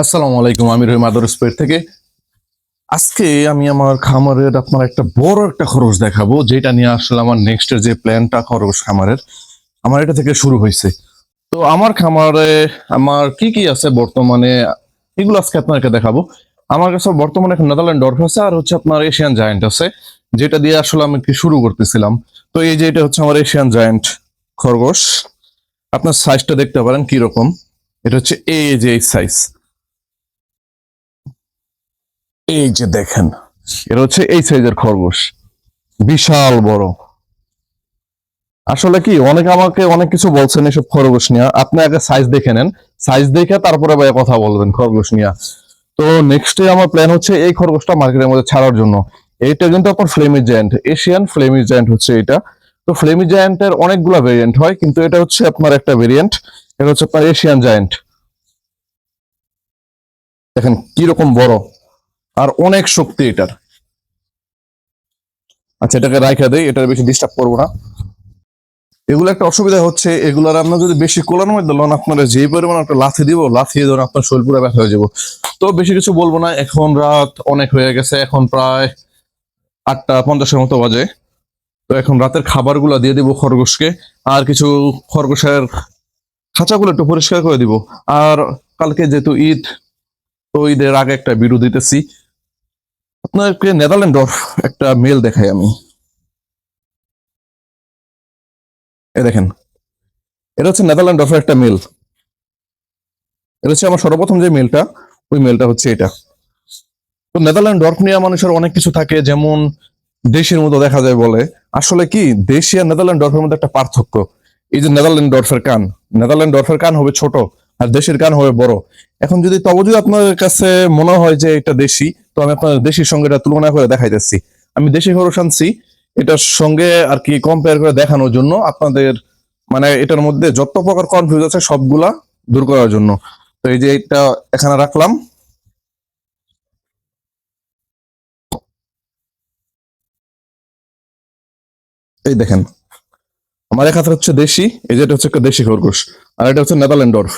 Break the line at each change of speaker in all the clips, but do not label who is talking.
আসসালামু আলাইকুম, আমি রহিম আদর স্পেট থেকে। আজকে আমি আমার খামারের আপনার একটা বড় একটা খরচ দেখাবো, যেটা নিয়ে আসলে আমার নেক্সটের যে প্ল্যানটা খরচ খামারের, আমার এটা থেকে শুরু হয়েছে। তো আমার খামারে আমার কি কি আছে বর্তমানে, এগুলো আজকে আপনাকে দেখাবো। আমার কাছে বর্তমানে এখন নেদারল্যান্ড ডর্ফ আছে, আর হচ্ছে আপনার এশিয়ান জায়ান্ট আছে, যেটা দিয়ে আসলে আমি কি শুরু করতেছিলাম। তো এই যে এটা হচ্ছে আমার এশিয়ান জায়ান্ট খরগোশ। আপনার সাইজটা দেখতে পারেন কি রকম। এটা হচ্ছে এই যে এই সাইজ, এই যে দেখেন, এটা হচ্ছে এই সাইজের খরগোশ, বিশাল বড়। আসলে কি অনেকে আমাকে অনেক কিছু বলছেন এসব খরগোশ নিয়ে, আপনি আগে সাইজ দেখে নেন, সাইজ দেখে তারপরে ভাই কথা বলবেন খরগোশ নিয়ে। তো নেক্সটে আমার প্ল্যান হচ্ছে এই খরগোশটা মার্কেটের মধ্যে ছাড়ার জন্য। এইটা কিন্তু আপনার ফ্লেমি জায়ান্ট, এশিয়ান ফ্লেমি জায়ান্ট হচ্ছে এটা। তো ফ্লেমি জায়ান্টের অনেকগুলো ভেরিয়েন্ট হয়, কিন্তু এটা হচ্ছে আপনার একটা ভেরিয়েন্ট। এটা হচ্ছে আপনার এশিয়ান জায়ান্ট। দেখেন কিরকম বড়, আর অনেক শক্তি এটার। আচ্ছা, এটাকে রাইখা দেই, এটার বেশি ডিস্টার্ব করবো না। এগুলো একটা অসুবিধা হচ্ছে, এগুলার আপনার যদি বেশি কোলানোর মধ্যে লন, আপনারা যে পরিমাণ একটা লাথি দিব, লাথিয়ে ধরে আপনার শরীর পুরো ব্যথা হয়ে যাবো। তো বেশি কিছু বলবো না, এখন রাত অনেক হয়ে গেছে, এখন প্রায় 8:50 মতো বাজে। তো এখন রাতের খাবারগুলো দিয়ে দিব খরগোশকে, আর কিছু খরগোশের খাঁচাগুলো একটু পরিষ্কার করে দিব। আর কালকে যেহেতু ঈদ, তো ঈদের আগে একটা ভিডিও দিতেছি আপনাকে। নেদারল্যান্ড ডর্ফ একটা মেল দেখাই আমি। এ দেখেন, এটা হচ্ছে নেদারল্যান্ড ডর্ফের একটা মেল। এটা হচ্ছে আমার সর্বপ্রথম যে মেলটা, ওই মেলটা হচ্ছে এটা। তো নেদারল্যান্ড ডর্ফ নিয়ে মানুষের অনেক কিছু থাকে, যেমন দেশের মতো দেখা যায় বলে। আসলে কি দেশি আর নেদারল্যান্ড ডর্ফের মধ্যে একটা পার্থক্য। এই যে নেদারল্যান্ড ডর্ফের কান, নেদারল্যান্ড ডর্ফের কান হবে ছোট, আর দেশের কান হবে বড়। এখন যদি তবে যদি আপনার কাছে মনে হয় যে এটা দেশি, তো আমি আপনার দেশির সঙ্গে এটা তুলনা করে দেখাইতেছি। আমি দেশি খরচ আনছি এটার সঙ্গে আর কি কম্পেয়ার করে দেখানোর জন্য আপনাদের, মানে এটার মধ্যে যত প্রকার কনফিউজ আছে সবগুলা দূর করার জন্য। তো এই যে এটা এখানে রাখলাম। এই দেখেন, আমার এক হাতে হচ্ছে দেশি, এই যেটা হচ্ছে একটা দেশি খরগোশ, আর এটা হচ্ছে নেদারল্যান্ড ডর্ফ।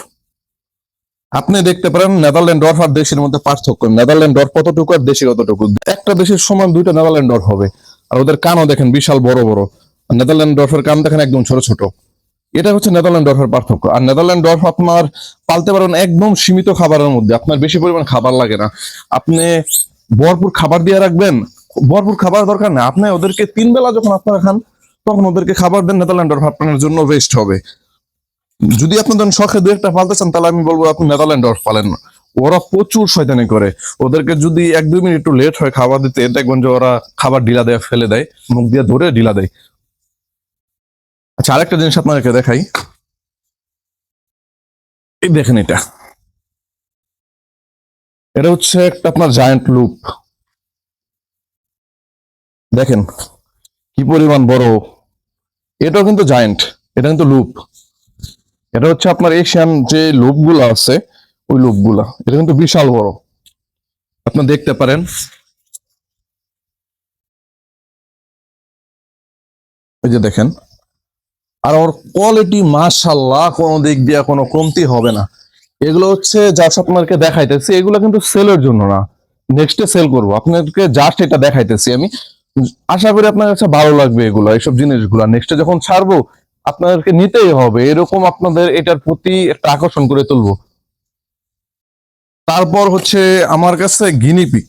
আপনি দেখতে পারেন নেদারল্যান্ড ডর্ফ আর দেশের মধ্যে পার্থক্য, নেদারল্যান্ড ডর্ফ কতটুকু আর দেশি কতটুকু। একটা দেশের সমান দুইটা নেদারল্যান্ড ডর্ফ হবে। আর ওদের কানও দেখেন বিশাল বড় বড়, আর নেদারল্যান্ড ডর্ফের কান দেখেন একদম ছোট ছোট। এটা হচ্ছে নেদারল্যান্ড ডর্ফের পার্থক্য। আর নেদারল্যান্ড ডর্ফ আপনার পালতে পারেন একদম সীমিত খাবারের মধ্যে, আপনার বেশি পরিমাণ খাবার লাগে না। আপনি ভরপুর খাবার দিয়ে রাখবেন, ভরপুর খাবার দরকার না, আপনি ওদেরকে 3 বেলা যখন আপনারা খান, তখন ওদেরকে খাবার দেন, নেদারল্যান্ড ডর্ফ আপনার জন্য বেস্ট হবে। যদি আপনি ধরেন শখে দু একটা পালতে চান, তাহলে আমি বলবো আপনি নেদারল্যান্ড ডর্ফ পালেন। ওরা প্রচুর শয়তানি করে, ওদেরকে যদি 1-2 মিনিট একটু লেট হয় খাবার দিতে, দেখবেন যে ওরা খাবার ঢিলা দেয়, ফেলে দেয়, মুখ দিয়ে ধরে ঢিলা দেয়। আচ্ছা, আরেকটা জিনিস আপনাদেরকে দেখাই। এই দেখেন, এটা এটা হচ্ছে একটা আপনার জায়ান্ট লুপ। দেখেন কি পরিমাণ বড়। এটাও কিন্তু জায়ান্ট, এটা কিন্তু লুপ। এটা হচ্ছে আপনার এশিয়ান যে লুপ গুলা আছে, ওই লুপ গুলা, এটা কিন্তু বিশাল বড়। আপনি দেখতে পারেন, এই যে দেখেন। আর ওর কোয়ালিটি মাশাআল্লাহ, কোনো দিক দিয়ে কোনো কমতি হবে না। এগুলো হচ্ছে জাস্ট আপনাকে দেখাইতেছি, এগুলো কিন্তু সেলের জন্য না, নেক্সটে সেল করব, আপনাদেরকে জাস্ট এটা দেখাইতেছি আমি। আশা করি আপনার কাছে ভালো লাগবে এগুলো, এইসব জিনিসগুলো নেক্সটে যখন ছাড়বো আপনাদেরকে নিতেই হবে, এরকম আপনাদের এটার প্রতি একটা আকর্ষণ করে তুলবো। তারপর হচ্ছে আমার কাছে গিনিপিগ।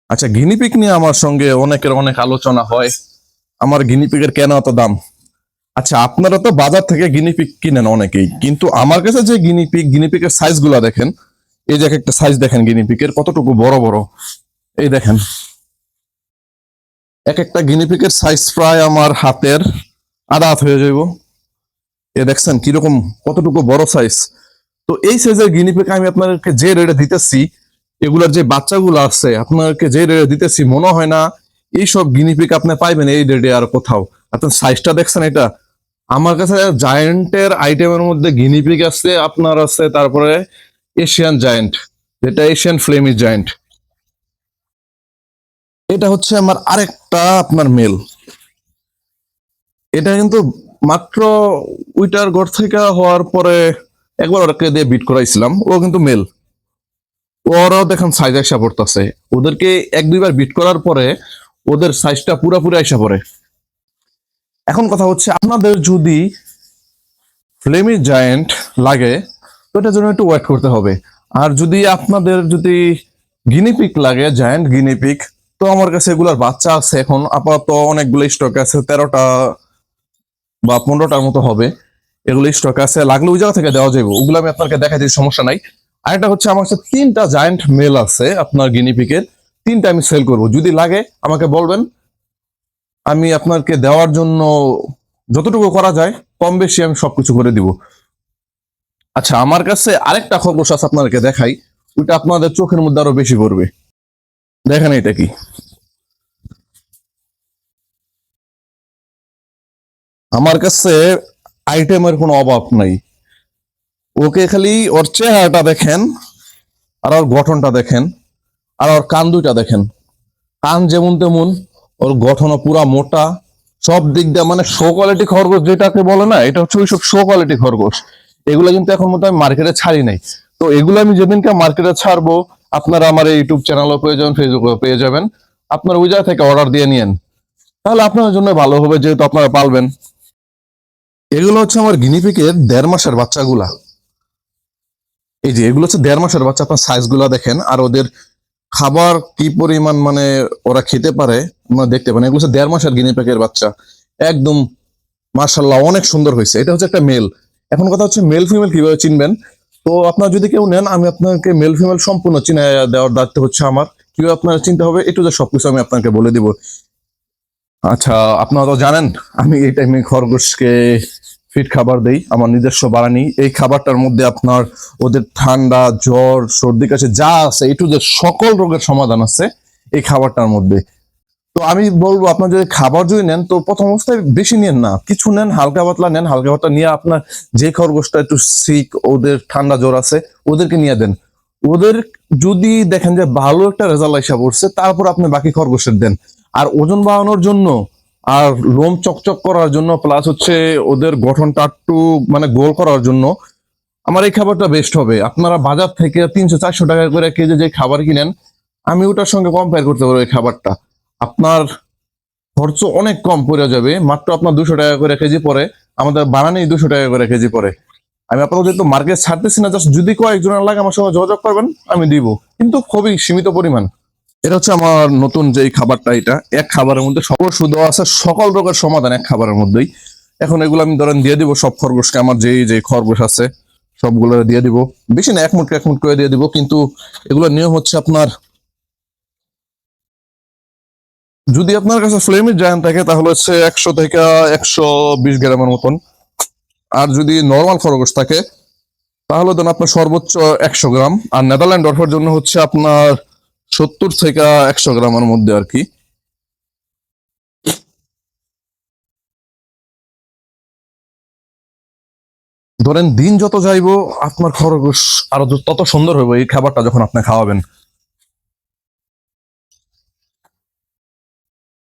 আচ্ছা, গিনিপিগ নিয়ে আমার সঙ্গে অনেকের অনেক আলোচনা হয়, আমার গিনিপিগের কেন এত দাম। আচ্ছা, আপনারা তো বাজার থেকে গিনিপিগ কিনেন অনেকেই, কিন্তু আমার কাছে যে গিনিপিগের সাইজ গুলা দেখেন। এই যে একটা সাইজ দেখেন গিনিপিগের কতটুকু বড় বড়। এই দেখেন, এক একটা গিনিপিগের সাইজ প্রায় আমার হাতের আধা হাত হয়ে যাইব। এ দেখছেন কিরকম, কতটুকু বড় সাইজ। তো এই সাইজের গিনিপিগ আমি আপনাদেরকে যে রেটে দিতেছি, এগুলার যে বাচ্চাগুলো আছে আপনাদেরকে যে রেটে দিতেছি, মনে হয় না এইসব গিনিপিগ আপনি পাইবেন এই রেটে আর কোথাও। আপনার সাইজটা দেখছেন এটা। আমার কাছে জায়ান্টের আইটেমের মধ্যে গিনিপিগ আছে, আপনার আছে তারপরে এশিয়ান জায়ান্ট, যেটা এশিয়ান ফ্লেমি জায়ান্ট। এটা হচ্ছে আমার আরেকটা আপনার মেল। এটা কিন্তু মাত্র উইটার ঘর থেকে হওয়ার পরে একবার ওরাকে দিয়ে বিট করাইছিলাম, ও কিন্তু মেল। ওরাও দেখেন সাইজ আইসা পড়তেছে। ওদেরকে এক দুইবার বিট করার পরে ওদের সাইজটা পুরাপুরি আইসা পড়ে। এখন কথা হচ্ছে, আপনাদের যদি ফ্লেমি জায়ান্ট লাগে তো এটার জন্য একটু ওয়েট করতে হবে। আর যদি আপনাদের যদি গিনিপিক লাগে, জায়ান্ট গিনিপিক, তো আমার কাছে এগুলার বাচ্চা আছে এখন আপাতত অনেকগুলো স্টক আছে, 13টা বা 15টার মতো হবে। এগুলো স্টক আছে, লাগলে ওই জায়গা থেকে দেওয়া যাবে, ওগুলো আমি আপনাকে দেখাচ্ছি, সমস্যা নাই। আরেকটা হচ্ছে, আমার কাছে 3টা জায়ান্ট মেল আছে আপনার গিনিপিকের, 3টা আমি সেল করব। যদি লাগে আমাকে বলবেন, আমি আপনাকে দেওয়ার জন্য যতটুকু করা যায় কম বেশি আমি সবকিছু করে দিব। আচ্ছা, আমার কাছে আরেকটা খরগোশ আছে, আপনাদেরকে দেখাই। ওইটা আপনাদের চোখের মধ্যে আরো বেশি পড়বে। দেখেন এটা কি। আমার কাছে আইটেমের কোনো অভাব নাই। ওকে খালি ওর চেহারাটা দেখেন, আর ওর গঠনটা দেখেন, আর ওর কান দুইটা দেখেন। কান যেমন তেমন, ওর গঠনও পুরা মোটা, সব দিক দিয়ে মানে শো কোয়ালিটি খরগোশ যেটাকে বলে না, এটা হচ্ছে ওইসব শো কোয়ালিটি খরগোশ। এগুলো কিন্তু এখন মতো আমি মার্কেটে ছাড়ি নাই। তো এগুলো আমি যেদিনকে মার্কেটে ছাড়বো, আপনারা আমার ইউটিউব চ্যানেলও পেয়ে যাবেন, ফেসবুকেও পেয়ে যাবেন। আপনারা ওই জায়গা থেকে অর্ডার দিয়ে নিয়েন, তাহলে আপনাদের জন্য ভালো হবে, যেহেতু আপনারা পালবেন। এগুলো হচ্ছে আমার গিনিপিকের 1.5 মাসের বাচ্চাগুলা। এই যে এগুলো হচ্ছে 1.5 মাসের বাচ্চা, আপনার সাইজ গুলা দেখেন, আর ওদের খাবার কি পরিমাণ মানে ওরা খেতে পারে আপনারা দেখতে পারেন। এগুলো হচ্ছে 1.5 মাসের গিনিপিকের বাচ্চা, একদম মাশাল্লাহ অনেক সুন্দর হয়েছে। এটা হচ্ছে একটা মেল। এখন কথা হচ্ছে, মেল ফিমেল কিভাবে চিনবেন। তো আপনারা যদি কেউ নেন, আমি আপনাকে মেল ফিমেল সম্পূর্ণ চিনে দেওয়ার দায়িত্ব হচ্ছে আমার। কিভাবে আপনারা চিনতে হবে একটু যে সবকিছু আমি আপনাকে বলে দিব। আচ্ছা, আপনারা তো জানেন আমি এই টাইমে খরগোশকে ফিট খাবার দেই, আমার নিজস্ব বানানি। এই খাবারটার মধ্যে আপনার ওদের ঠান্ডা, জ্বর, সর্দি, কাশি যা আছে একটু যে সকল রোগের সমাধান আছে এই খাবারটার মধ্যে। তো আমি বলবো, আপনার যদি খাবার যদি নেন, তো প্রথম অবস্থায় বেশি নেন না, কিছু নেন, হালকা পাতলা নেন। হালকা পাতলা নিয়ে আপনার যে খরগোশটা একটু সিক, ওদের ঠান্ডা জ্বর আছে, ওদেরকে নিয়ে দেন। ওদের যদি দেখেন যে ভালো একটা রেজাল্ট আইসা পড়ছে, তারপর আপনি বাকি খরগোশের দেন। আর ওজন বাড়ানোর জন্য, আর লোম চকচক করার জন্য, প্লাস হচ্ছে ওদের গঠনটা একটু মানে গোল করার জন্য আমার এই খাবারটা বেস্ট হবে। আপনারা বাজার থেকে 300-400 টাকা করে কেজি যে খাবার কিনেন, আমি ওটার সঙ্গে কম্পেয়ার করতে পারবো। এই খাবারটা আপনার খরচ অনেক কম পড়ে যাবে, মাত্র আপনার 200 টাকা করে কেজি পড়ে। আমাদের বানানি 200 টাকা করে কেজি পড়ে। আমি আপনাদের যেহেতু মার্কেট ছাড়তেছি না, জাস্ট যদি কয়েকজনের লাগে আমার সঙ্গে যোগাযোগ করবেন, আমি দিব, কিন্তু খুবই সীমিত পরিমাণ। এটা হচ্ছে আমার নতুন যে খাবারটা, এটা এক খাবারের মধ্যে সকল সুদ আছে, সকল রোগের সমাধান এক খাবারের মধ্যেই। এখন এগুলো আমি ধরেন দিয়ে দিব সব খরগোশকে, আমার যেই যে খরগোশ আছে সবগুলো দিয়ে দিব। বেশি না, 1 মুঠ করে দিয়ে দিব। কিন্তু এগুলোর নিয়ম হচ্ছে, আপনার যদি আপনার কাছে ফ্লেমিশ জায়ান্ট থাকে তাহলে হচ্ছে 100 থেকে 120 গ্রামের মতন। আর যদি নর্মাল খরগোশ থাকে তাহলে দেন আপনার সর্বোচ্চ 100 গ্রাম। আর নেদারল্যান্ড ডরফের জন্য হচ্ছে আপনার 70 থেকে 100 গ্রামের মধ্যে আর কি। ধরেন দিন যত যাইবো আপনার খরগোশ আরো তত সুন্দর হবে এই খাবারটা যখন আপনি খাওয়াবেন।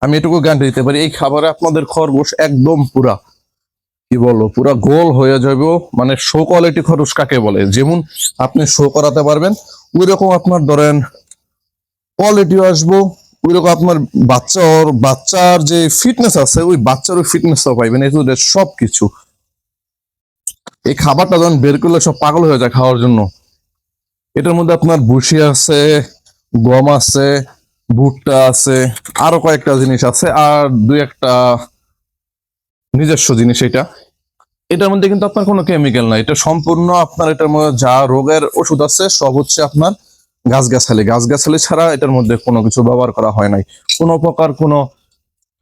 আমি এটুকু গ্যারান্টি দিতে পারি, এই খাবারে আপনাদের খরগোশ একদম পুরা কি বলবো, পুরা গোল হয়ে যাবে। মানে শো কোয়ালিটি খরগোশ কাকে বলে, যেমন আপনি শো করাতে পারবেন, ওই রকম আপনার ধরেন কোয়ালিটিও আসবো। ওই রকম আপনার বাচ্চার যে ফিটনেস আছে, ওই বাচ্চার ওই ফিটনেসটাও পাইবেন। এই সবকিছু এই খাবারটা যখন বের করলে সব পাগল হয়ে যায় খাওয়ার জন্য। এটার মধ্যে আপনার ভুসি আছে, গম আছে, ভুট্টা আছে, আরো কয়েকটা জিনিস আছে, আর দুই একটা নিজস্ব জিনিস। এটার মধ্যে কিন্তু আপনার কোনো কেমিক্যাল নাই, এটা সম্পূর্ণ আপনার এটার মধ্যে যা রোগের ওষুধ আছে সব হচ্ছে আপনার গাছগাছালি ছাড়া এটার মধ্যে কোনো কিছু ব্যবহার করা হয় নাই। কোনো প্রকার কোনো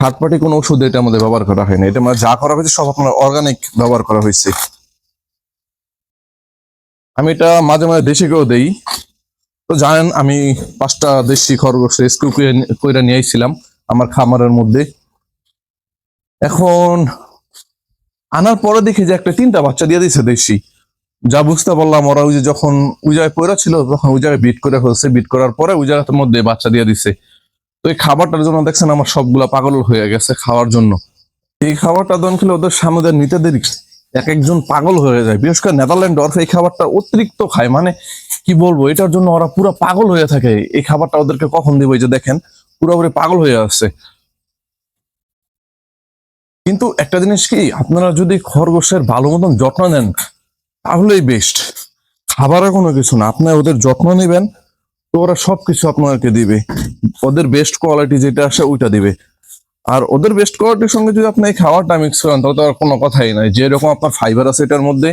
থার্ড পার্টি কোনো ওষুধ এটার মধ্যে ব্যবহার করা হয়নি। এটা মানে যা করা হয়েছে সব আপনার অর্গানিক ব্যবহার করা হয়েছে। আমি এটা মাঝে মাঝে দেশিকেও দেই। তো জানেন আমি 5টা দেশি খরগোশ রেস্কিউ করে নিয়ে আইছিলাম আমার খামারের মধ্যে। এখন আনার পরে দেখি যে একটা 3টা বাচ্চা দিয়ে দিছে দেশি। যা বুঝতে পারলাম, ওরা ওই যে যখন ওই জায়গায় পড়া ছিল তখন ওই জায়গায় বিট করে ফেলছে, বিট করার পরে ওই জায়গাটার মধ্যে বাচ্চা দিয়ে দিছে। তো এই খাবারটার জন্য দেখছেন আমার সবগুলা পাগল হয়ে গেছে খাওয়ার জন্য। এই খাবারটা দন খেলে ওদের সামনে নিতে দেরি, এক একজন পাগল হয়ে যায়, বিশেষ করে নেদারল্যান্ড ডরফ এই খাবারটা অতিরিক্ত খায়, মানে কি বলবো, এটার জন্য ওরা পুরো পাগল হয়ে থাকে। এই খাবারটা ওদেরকে কখন দিব, এই যে দেখেন পুরোপুরি পাগল হয়ে আসছে। কিন্তু একটা জিনিস কি, আপনারা যদি খরগোশের ভালো মতন যত্ন নেন তাহলেই বেস্ট। খাবারের কোনো কিছু না, আপনি ওদের যত্ন নেবেন তো ওরা সবকিছু আপনাকে দিবে। ওদের বেস্ট কোয়ালিটি যেটা আসে ওইটা দিবে। আর ওদের বেস্ট কোয়ালিটির সঙ্গে যদি আপনি এই খাবারটা মিক্স করেন তাহলে তো আর কোনো কথাই নাই। যেরকম আপনার ফাইবার আছে এটার মধ্যে,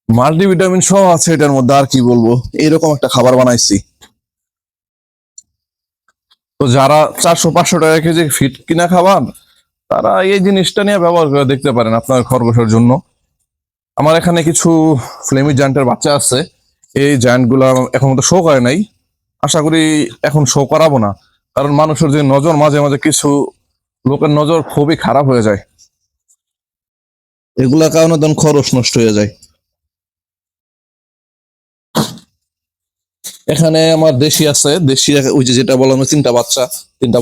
মাল্টিভিটামিন সহ আছে এটার মধ্যে, আর কি বলবো, এইরকম একটা খাবার বানাইছি। তো যারা 400-500 টাকা কেজি ফিট কিনা খাবার, তারা এই জিনিসটা নিয়ে ব্যবহার করে দেখতে পারেন আপনার খরগোশের জন্য। আমার এখানে কিছু ফ্লেমি জায়ান্টের বাচ্চা আছে। এই জায়ান্ট গুলা এখন তো শো করে নাই, আশা করি এখন শো করাবো না, কারণ মানুষের যে নজর, মাঝে মাঝে কিছু লোকের নজর খুবই খারাপ হয়ে যায়, এগুলা কারণে তখন খরচ নষ্ট হয়ে যায়। এখানে আমার দেশি আছে, দেশি ওই যে যেটা বললাম, তিনটা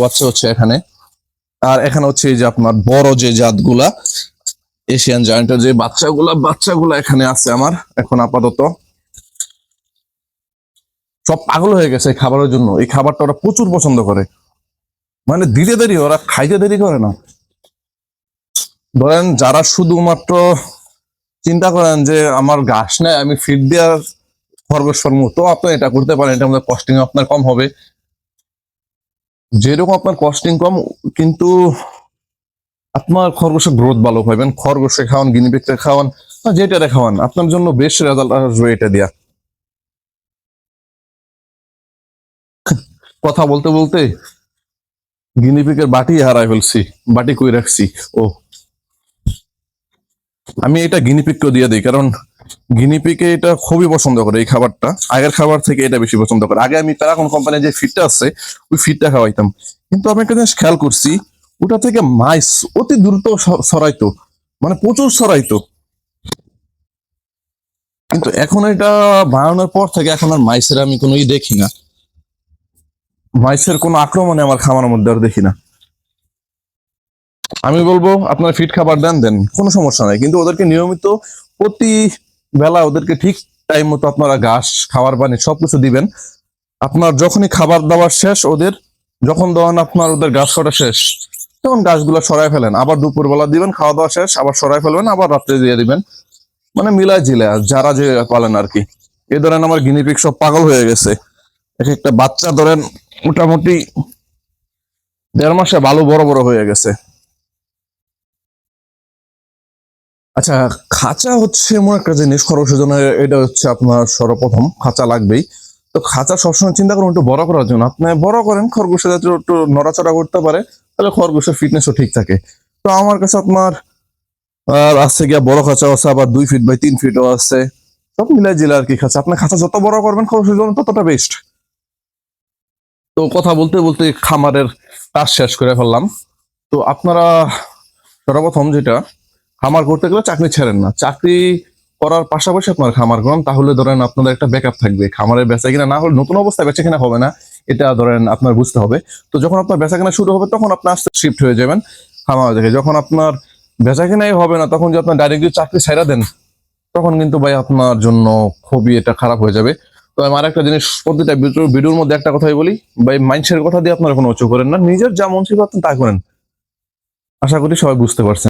বাচ্চা হচ্ছে এখানে। আর এখানে হচ্ছে এই যে আপনার বড় যে জাতগুলা, এশিয়ান জায়ান্টের যে বাচ্চাগুলা এখানে আছে আমার এখন আপাতত। সব পাগল হয়ে গেছে এই খাবারের জন্য, এই খাবারটা ওরা প্রচুর পছন্দ করে, মানে ধীরে ধীরে ওরা খাইতে দেরি করে না। ধরেন যারা শুধুমাত্র চিন্তা করেন যে আমার ঘাস নেই, আমি ফিড দেওয়ার খরগোশ ফার্মু, তো আপনি এটা করতে পারেন, এটার মধ্যে কস্টিং আপনার কম হবে। যেরকম আপনার কস্টিং কম, কিন্তু আপনার খরগোশের গ্রোথ ভালো পাবেন। খরগোশে খাওয়ান, গিনিপিগকে খাওয়ান, বা যেটা খাওয়ান, আপনার জন্য বেস্ট রেজাল্ট আসবে এটা দিয়া। কথা বলতে বলতে গিনিপিগের বাটি হারাই ফেলছি, বাটি কই রাখছি। ও, আমি এটা গিনিপিগকে দিয়ে দিই, কারণ গিনিপিকে এটা খুবই পছন্দ করে এই খাবারটা, আগের খাবার থেকে এটা বেশি পছন্দ করে। আগে আমি প্যারাগন কোম্পানির যে ফিডটা আছে ওই ফিডটা খাওয়াইতাম, কিন্তু আমি একটা জিনিস খেয়াল করছি, ওটা থেকে মাইস অতি দ্রুত ছড়াইতো, মানে প্রচুর ছড়াইতো। কিন্তু এখন এটা বানানোর পর থেকে এখন আর মাইসের আমি কোনো দেখি না, মাইসের কোনো আক্রমণে আমার খামারের মধ্যে আর দেখি না। আমি বলবো আপনার ফিট খাবার দেন কোনো সমস্যা নাই, কিন্তু ওদেরকে নিয়মিত প্রতি বেলা ওদেরকে ঠিক টাইম মতো আপনারা ঘাস, খাবার, পানি সবকিছু দিবেন। আপনার যখনই খাবার দাবার শেষ, ওদের যখন দেওয়ান আপনার ওদের ঘাস কাটা শেষ, তখন গাছগুলো সরাই ফেলেন, আবার দুপুর বেলা দিবেন, খাওয়া দাওয়া শেষ আবার সরাই ফেলবেন, আবার রাত্রে দিয়ে দিবেন। মানে মিলাই জিলে যারা যে পালেন আর কি। এই ধরেন আমার গিনিপিগ সব পাগল হয়ে গেছে, এক একটা বাচ্চা ধরেন মোটামুটি 1.5 মাসে ভালো বড় বড় হয়ে গেছে। আচ্ছা, খাঁচা হচ্ছে এমন একটা জিনিস খরচের জন্য, এটা হচ্ছে আপনার সর্বপ্রথম খাঁচা লাগবেই। তো খাঁচা সবসময় চিন্তা করুন একটু বড় করার জন্য, আপনি বড় করেন খরগোশের যাতে একটু নড়াচড়া করতে পারে, তাহলে খরগোশের ফিটনেসও ঠিক থাকে। তো আমার কাছে আপনার আছে গিয়া বড় খাঁচা আছে, আবার 2 ফিট বাই 3 ফিটও আছে, সব মিলাই জিলা আর কি। খাঁচা আপনি খাঁচা যত বড় করবেন খরগোশের জন্য ততটা বেস্ট। তো কথা বলতে বলতে খামারের কাজ শেষ করে ফেললাম। তো আপনারা সর্বপ্রথম যেটা, খামার করতে গেলে চাকরি ছেড়েন না, চাকরি করার পাশাপাশি আপনার খামার করেন, তাহলে ধরেন আপনাদের একটা ব্যাকআপ থাকবে। খামারের বেচা কিনা না হলে, নতুন অবস্থায় বেচা কিনা হবে না, এটা ধরেন আপনার বুঝতে হবে। তো যখন আপনার বেচা কিনা শুরু হবে তখন আপনি আস্তে শিফট হয়ে যাবেন খামার থেকে। যখন আপনার বেচা কিনাই হবে না, তখন যদি আপনার ডাইরেক্টলি চাকরি ছেড়ে দেন, তখন কিন্তু ভাই আপনার জন্য খুবই এটা খারাপ হয়ে যাবে। তো আমি আরেকটা জিনিস প্রতিটা ভিডিওর মধ্যে একটা কথাই বলি, ভাই মাইন্ডসেটের কথা দিয়ে আপনারা কোনো উঁচু করেন না, নিজের যা মন চাইবে আপনি তা করেন। আশা করি সবাই বুঝতে পারছেন।